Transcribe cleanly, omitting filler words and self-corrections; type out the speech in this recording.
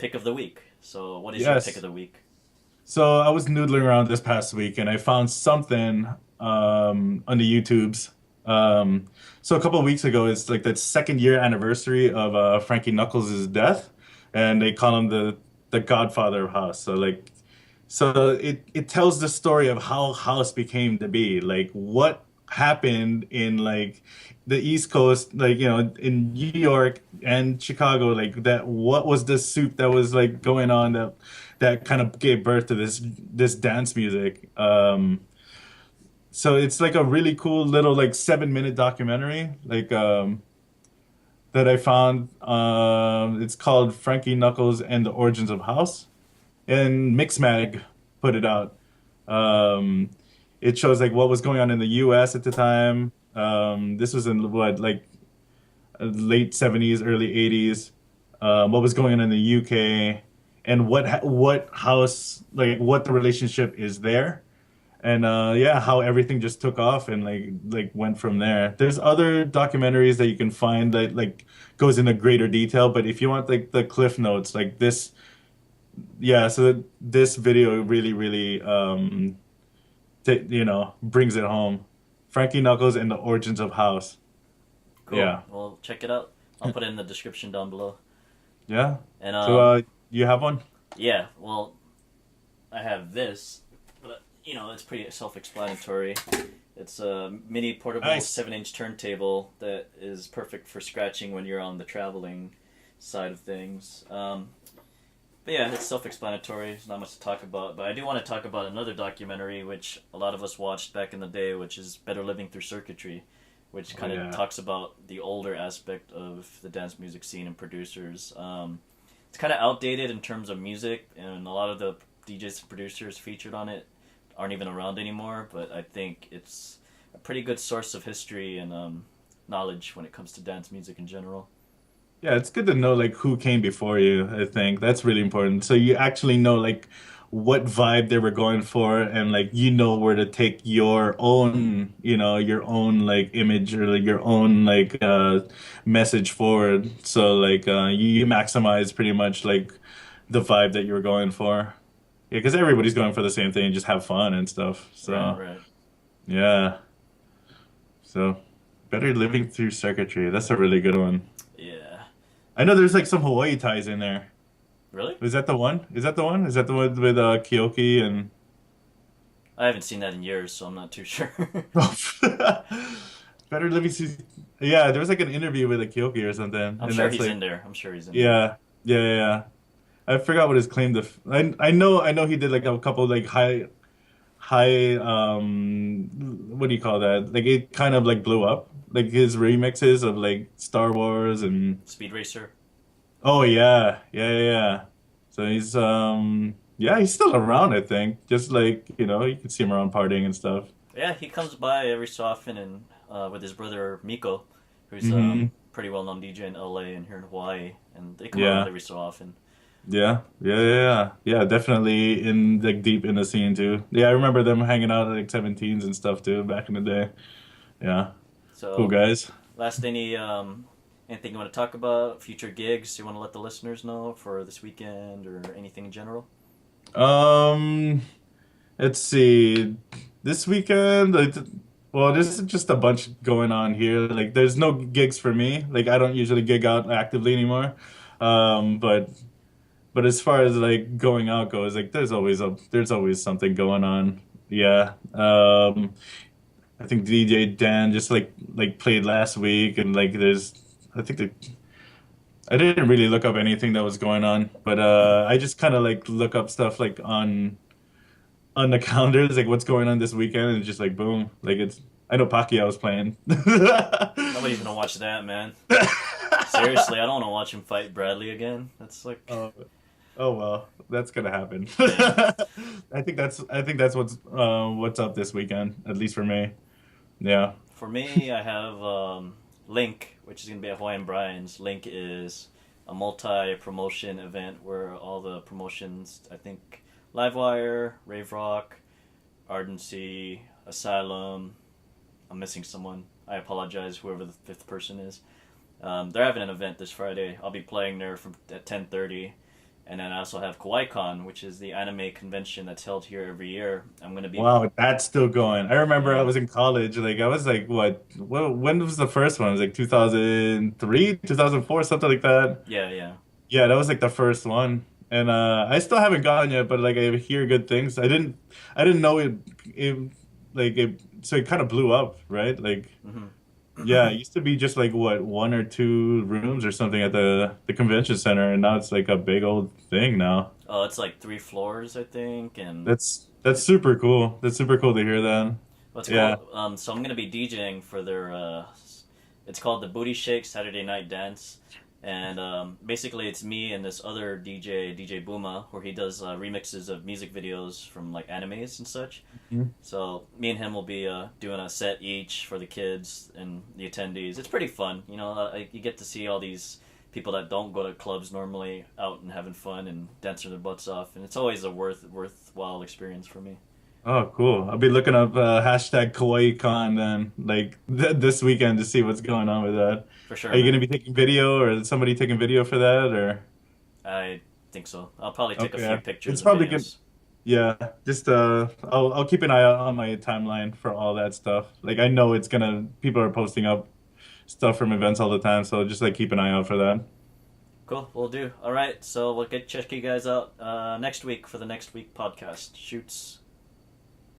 pick of the week. So, what is your pick of Yes. the week? So I was noodling around this past week and I found something on the YouTubes. Um, so a couple of weeks ago, it's like the second year anniversary of Frankie Knuckles' death, and they call him the Godfather of House. So it tells the story of how House became to be, like what happened in like the East Coast, like in New York and Chicago, like that. What was the soup that was like going on that kind of gave birth to this dance music. So it's like a really cool little like 7 minute documentary that I found. It's called Frankie Knuckles and the Origins of House, and Mixmag put it out. Um, it shows like what was going on in the U.S. at the time. This was in what like late 70s, early 80s. What was going on in the UK, and what house like what the relationship is there, and yeah, how everything just took off and like went from there. There's other documentaries that you can find that like goes into greater detail, but if you want like the cliff notes, like this, yeah, so this video really brings it home. Frankie Knuckles and the Origins of House. Cool. Yeah. Well, check it out. I'll put it in the description down below. Yeah. And So you have one? yeah. Well, I have this, but it's pretty self-explanatory. It's a mini portable Nice. 7-inch turntable that is perfect for scratching when you're on the traveling side of things. But yeah, it's self-explanatory. There's not much to talk about. But I do want to talk about another documentary which a lot of us watched back in the day, which is Better Living Through Circuitry, which Oh kind of yeah. talks about the older aspect of the dance music scene and producers. It's kind of outdated in terms of music, and a lot of the DJs and producers featured on it aren't even around anymore. But I think it's a pretty good source of history and knowledge when it comes to dance music in general. Yeah, it's good to know like who came before you, I think. That's really important. So you actually know like what vibe they were going for, and like you know where to take your own, your own like image or like your own like message forward. So like you maximize pretty much like the vibe that you were going for. Yeah, because everybody's going for the same thing, just have fun and stuff. Right, So right. yeah. So better living through circuitry. That's a really good one. Yeah. I know there's like some Hawaii ties in there. Really? Is that the one? Is that the one? Is that the one with Kyoki and I haven't seen that in years, so I'm not too sure. Better Let Me See. Yeah, there was like an interview with a Kyoki or something, I'm and sure that's he's like, in there. I'm sure he's in there. yeah. I forgot what his claim to. I know he did like a couple like high what do you call that? Like it kind of like blew up. Like his remixes of like Star Wars and Speed Racer. oh yeah. So he's still around, I think. Just like, you can see him around partying and stuff. Yeah, he comes by every so often and with his brother Miko, who's Hmm. pretty well known DJ in LA and here in Hawaii, and they come around Yeah. every so often. Yeah, definitely in like deep in the scene too. Yeah, I remember them hanging out at like 17s and stuff too back in the day. Yeah. Cool So, guys. last anything you want to talk about? Future gigs you want to let the listeners know for this weekend or anything in general? Um, let's see. This weekend, well, there's just a bunch going on here. Like, there's no gigs for me. Like, I don't usually gig out actively anymore. But as far as like going out goes, like, there's always something going on. Yeah. I think DJ Dan just like played last week, and like I think that I didn't really look up anything that was going on, but I just kind of like look up stuff like on the calendars, like what's going on this weekend, and it's just like boom, like it's. I know Pacquiao was playing. Nobody's gonna watch that, man. Seriously, I don't want to watch him fight Bradley again. That's like, Oh, oh well, that's gonna happen. yeah. I think that's what's up this weekend, at least for me. Yeah. For me, I have Link, which is gonna be at Hawaiian Brian's. Link is a multi-promotion event where all the promotions, I think, Livewire, Rave Rock, Ardency, Asylum. I'm missing someone. I apologize, whoever the fifth person is. They're having an event this Friday. I'll be playing there from at 10:30, And then I also have KawaiiCon, which is the anime convention that's held here every year. I'm gonna be, Wow, that's still going. I remember I yeah, was in college. Like I was like, when was the first one? It was like 2003, 2004, something like that. yeah, yeah. Yeah, that was like the first one. And I still haven't gone yet, but like I hear good things. I didn't know it like it so it kind of blew up, right? Like Hmm. yeah, it used to be just like what, one or two rooms or something at the convention center, and now it's like a big old thing now. Oh, it's like 3 floors, I think, and That's super cool. That's super cool to hear that. what's Yeah. cool. So I'm gonna be DJing for their. It's called the Booty Shake Saturday Night Dance, and basically it's me and this other DJ Booma, where he does remixes of music videos from like animes and such. Mhm. So me and him will be doing a set each for the kids and the attendees. It's pretty fun, you know. You get to see all these people that don't go to clubs normally out and having fun and dancing their butts off, and it's always a worthwhile experience for me. Oh, cool. I'll be looking up hashtag KawaiiCon then, like this weekend to see what's going on with that. For Are sure, you man. gonna be taking video, or is somebody taking video for that, or? I think so. I'll probably take a Okay, few yeah. pictures It's and probably good. videos. Yeah, just I'll keep an eye out on my timeline for all that stuff. Like I know it's gonna people are posting up stuff from events all the time, so just like keep an eye out for that. Cool, we'll do. All right, so we'll check you guys out next week for the next week podcast. Shoots.